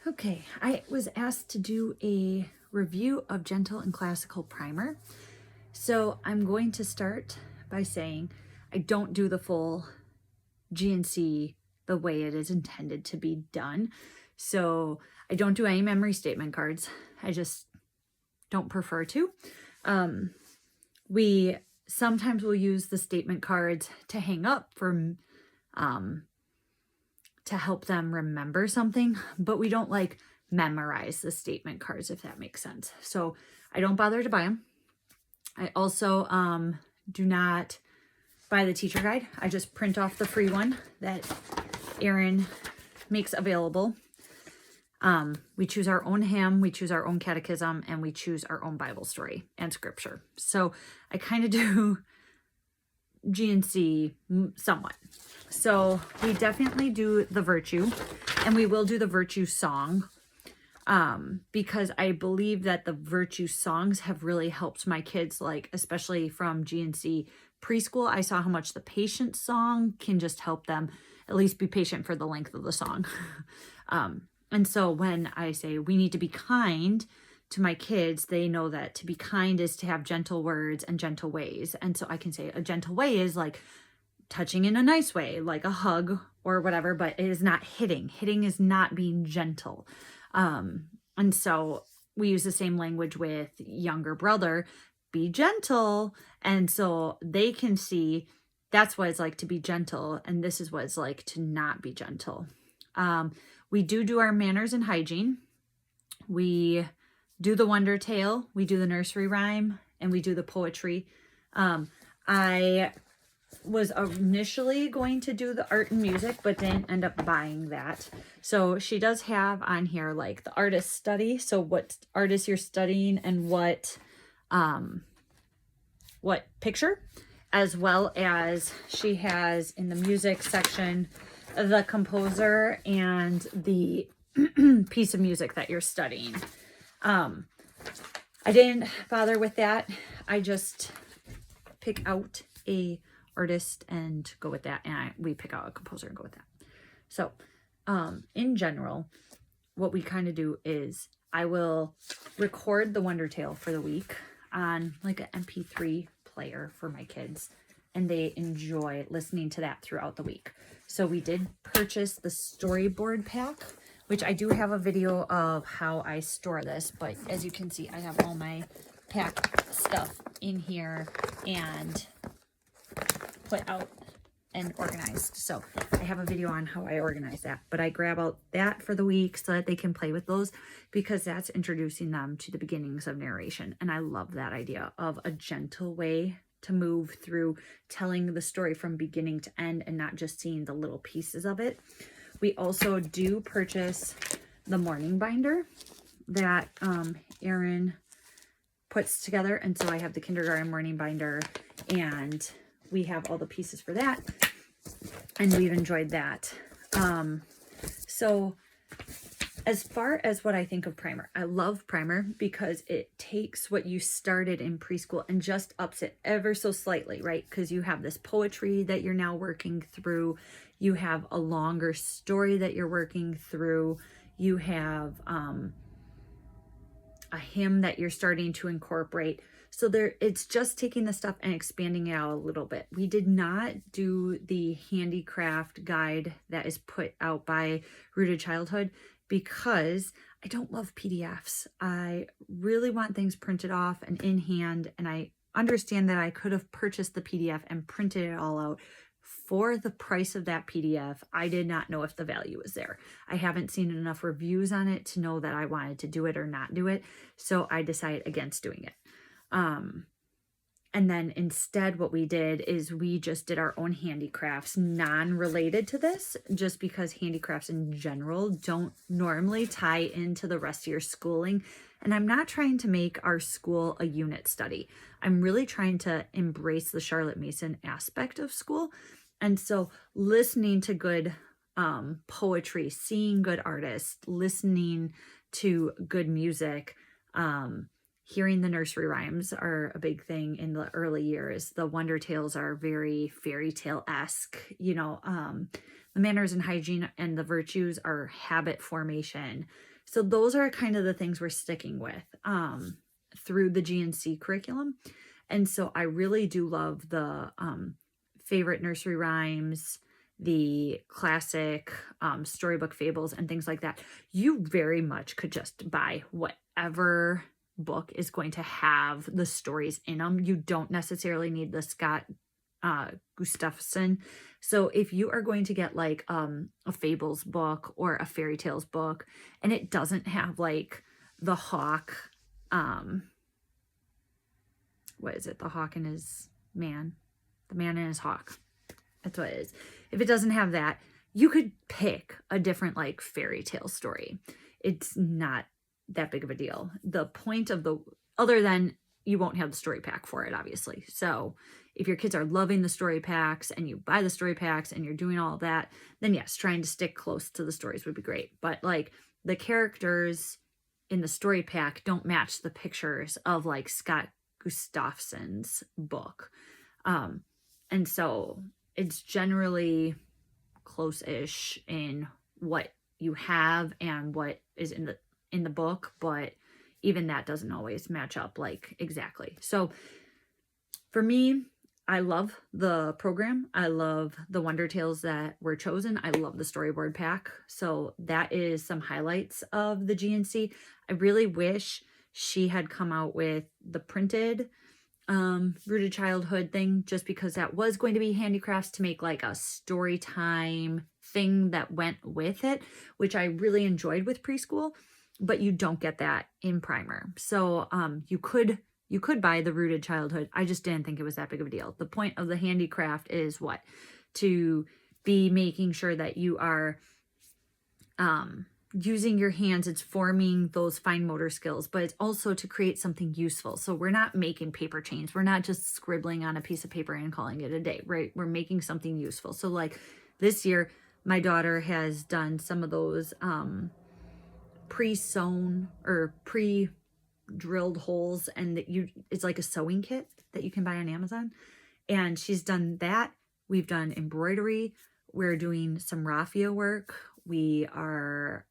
Okay, I was asked to do a review of Gentle and Classical Primer. So I'm going to start by saying I don't do the full GNC the way it is intended to be done. So I don't do any memory statement cards. I just don't prefer to. We sometimes will use the statement cards to hang up for to help them remember something, but we don't like memorize the statement cards, if that makes sense. So I don't bother to buy them. I also do not buy the teacher guide. I just print off the free one that Erin makes available. We choose our own hymn, we choose our own catechism, and we choose our own Bible story and scripture. So I kind of do GNC somewhat. So we definitely do the virtue, and we will do the virtue song because I believe that the virtue songs have really helped my kids, like especially from GNC preschool. I saw how much the patient song can just help them at least be patient for the length of the song. And so when I say we need to be kind to my kids, they know that to be kind is to have gentle words and gentle ways. And so I can say a gentle way is like touching in a nice way, like a hug or whatever, but it is not hitting. Hitting is not being gentle. And so we use the same language with younger brother, be gentle. And so they can see that's what it's like to be gentle. And this is what it's like to not be gentle. We do our manners and hygiene. We do the wonder tale. We do the nursery rhyme, and we do the poetry. I was initially going to do the art and music, but didn't end up buying that. So she does have on here like the artist study. So what artist you're studying and what picture, as well as she has in the music section the composer and the piece of music that you're studying. I didn't bother with that. I just pick out a artist and go with that, and we pick out a composer and go with that. So in general, what we kind of do is I will record the Wonder Tale for the week on like an MP3 player for my kids, and they enjoy listening to that throughout the week. So we did purchase the storyboard pack, which I do have a video of how I store this, but as you can see, I have all my pack stuff in here and put out and organized. So I have a video on how I organize that, but I grab out that for the week so that they can play with those, because that's introducing them to the beginnings of narration. And I love that idea of a gentle way to move through telling the story from beginning to end and not just seeing the little pieces of it. We also do purchase the morning binder that Erin puts together. And so I have the kindergarten morning binder, and we have all the pieces for that, and we've enjoyed that. So as far as what I think of primer, I love primer because it takes what you started in preschool and just ups it ever so slightly, right? Because you have this poetry that you're now working through. You have a longer story that you're working through. You have a hymn that you're starting to incorporate. So it's just taking the stuff and expanding it out a little bit. We did not do the handicraft guide that is put out by Rooted Childhood because I don't love PDFs. I really want things printed off and in hand, and I understand that I could have purchased the PDF and printed it all out. For the price of that PDF, I did not know if the value was there. I haven't seen enough reviews on it to know that I wanted to do it or not do it, so I decided against doing it. And then instead what we did is we just did our own handicrafts non-related to this, just because handicrafts in general don't normally tie into the rest of your schooling. And I'm not trying to make our school a unit study. I'm really trying to embrace the Charlotte Mason aspect of school. And so listening to good poetry, seeing good artists, listening to good music, hearing the nursery rhymes are a big thing in the early years. The Wonder Tales are very fairy tale-esque, the manners and hygiene and the virtues are habit formation. So those are kind of the things we're sticking with through the GNC curriculum. And so I really do love the favorite nursery rhymes, the classic storybook fables and things like that. You very much could just buy whatever book is going to have the stories in them. You don't necessarily need the Scott Gustafson. So if you are going to get like a fables book or a fairy tales book, and it doesn't have like the hawk, what is it? The hawk and his man, the man and his hawk. That's what it is. If it doesn't have that, you could pick a different like fairy tale story. It's not that big of a deal. The point of other than you won't have the story pack for it, obviously. So if your kids are loving the story packs and you buy the story packs and you're doing all of that, then yes, trying to stick close to the stories would be great. But like the characters in the story pack don't match the pictures of like Scott Gustafson's book. And so it's generally close-ish in what you have and what is in the book, but even that doesn't always match up like exactly. So for me, I love the program. I love the Wonder Tales that were chosen. I love the storyboard pack. So that is some highlights of the GNC. I really wish she had come out with the printed Rooted Childhood thing, just because that was going to be handicrafts to make like a story time thing that went with it, which I really enjoyed with preschool, but you don't get that in primer. So you could buy the Rooted Childhood. I just didn't think it was that big of a deal. The point of the handicraft is what? To be making sure that you are using your hands. It's forming those fine motor skills, but it's also to create something useful. So we're not making paper chains. We're not just scribbling on a piece of paper and calling it a day, right? We're making something useful. So like this year, my daughter has done some of those pre-sewn or pre-drilled holes, and it's like a sewing kit that you can buy on Amazon. And she's done that. We've done embroidery. We're doing some raffia work. We are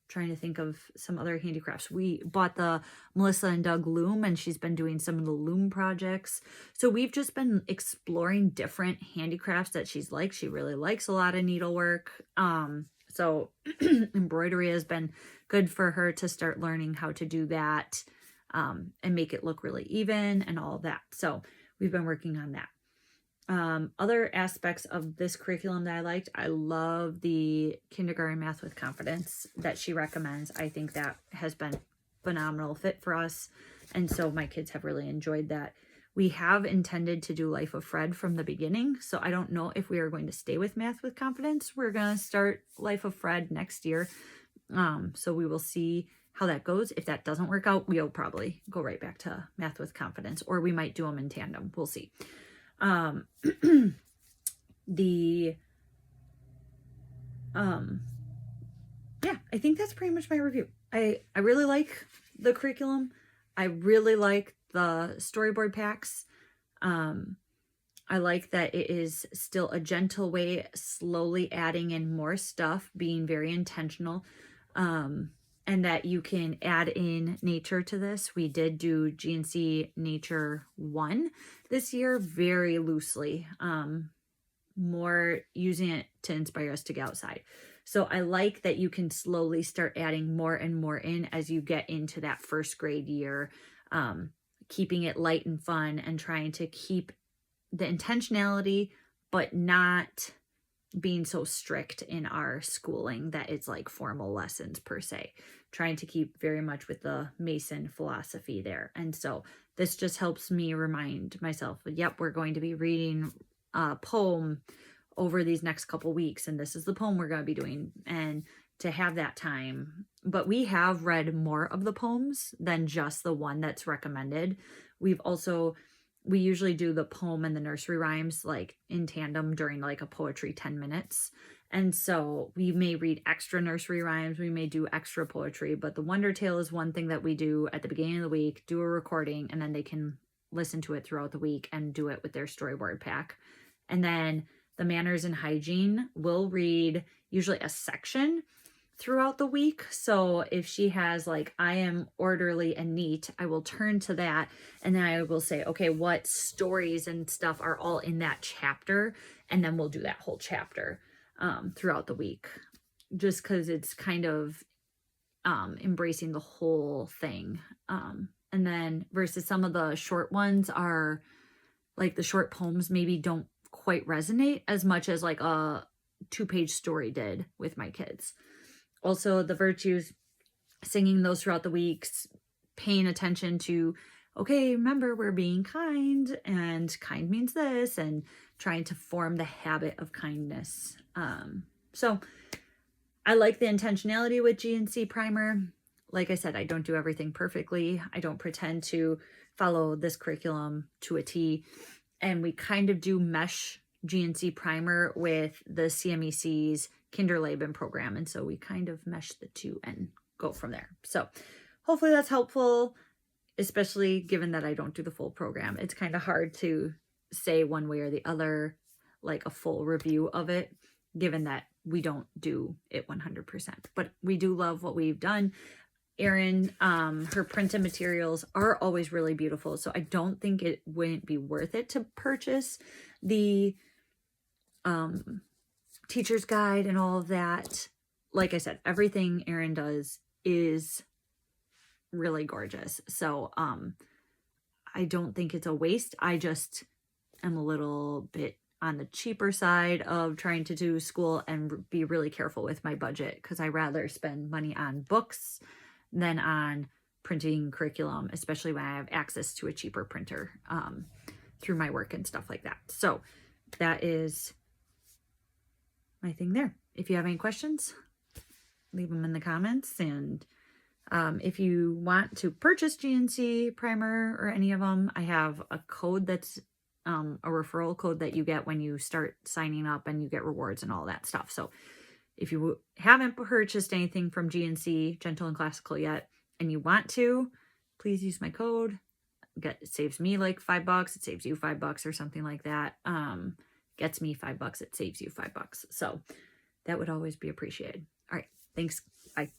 trying to think of some other handicrafts. We bought the Melissa and Doug loom, and she's been doing some of the loom projects. So we've just been exploring different handicrafts that she's like. She really likes a lot of needlework. So embroidery has been good for her to start learning how to do that and make it look really even and all of that. So we've been working on that. Other aspects of this curriculum that I liked, I love the kindergarten math with confidence that she recommends. I think that has been phenomenal fit for us. And so my kids have really enjoyed that. We have intended to do Life of Fred from the beginning. So I don't know if we are going to stay with Math with Confidence. We're going to start Life of Fred next year. So we will see how that goes. If that doesn't work out, we'll probably go right back to Math with Confidence, or we might do them in tandem. We'll see. Yeah, I think that's pretty much my review. I really like the curriculum. I really like the storyboard packs. I like that it is still a gentle way, slowly adding in more stuff, being very intentional, and that you can add in nature to this. We did do GNC Nature 1 this year very loosely, more using it to inspire us to get outside. So I like that you can slowly start adding more and more in as you get into that first grade year, keeping it light and fun and trying to keep the intentionality, but not being so strict in our schooling that it's like formal lessons per se, trying to keep very much with the Mason philosophy there. And so this just helps me remind myself, yep, we're going to be reading a poem over these next couple weeks, and this is the poem we're going to be doing, and to have that time. But we have read more of the poems than just the one that's recommended. We usually do the poem and the nursery rhymes like in tandem during like a poetry 10 minutes. And so we may read extra nursery rhymes, we may do extra poetry, but the Wonder Tale is one thing that we do at the beginning of the week, do a recording, and then they can listen to it throughout the week and do it with their storyboard pack. And then the manners and hygiene, we'll read usually a section throughout the week. So if she has like, I am orderly and neat, I will turn to that. And then I will say, okay, what stories and stuff are all in that chapter? And then we'll do that whole chapter throughout the week, just because it's kind of embracing the whole thing. And then versus some of the short ones are like the short poems maybe don't quite resonate as much as like a 2-page story did with my kids. Also, the virtues, singing those throughout the weeks, paying attention to, okay, remember, we're being kind, and kind means this, and trying to form the habit of kindness. So I like the intentionality with GNC Primer. Like I said, I don't do everything perfectly. I don't pretend to follow this curriculum to a T. And we kind of do mesh GNC Primer with the CMEC's Kinderleben program. And so we kind of mesh the two and go from there. So hopefully that's helpful, especially given that I don't do the full program. It's kind of hard to say one way or the other, like a full review of it, given that we don't do it 100%. But we do love what we've done. Erin, her printed materials are always really beautiful. So I don't think it wouldn't be worth it to purchase the teacher's guide and all of that. Like I said, everything Erin does is really gorgeous. So I don't think it's a waste. I just am a little bit on the cheaper side of trying to do school and be really careful with my budget, because I rather spend money on books than on printing curriculum, especially when I have access to a cheaper printer through my work and stuff like that. So that is my thing there. If you have any questions, leave them in the comments. And if you want to purchase GNC Primer or any of them, I have a code that's a referral code that you get when you start signing up, and you get rewards and all that stuff. So if you haven't purchased anything from GNC, Gentle and Classical yet, and you want to, please use my code. It saves me like $5. It saves you $5 or something like that. Gets me $5. It saves you $5. So that would always be appreciated. All right. Thanks. Bye.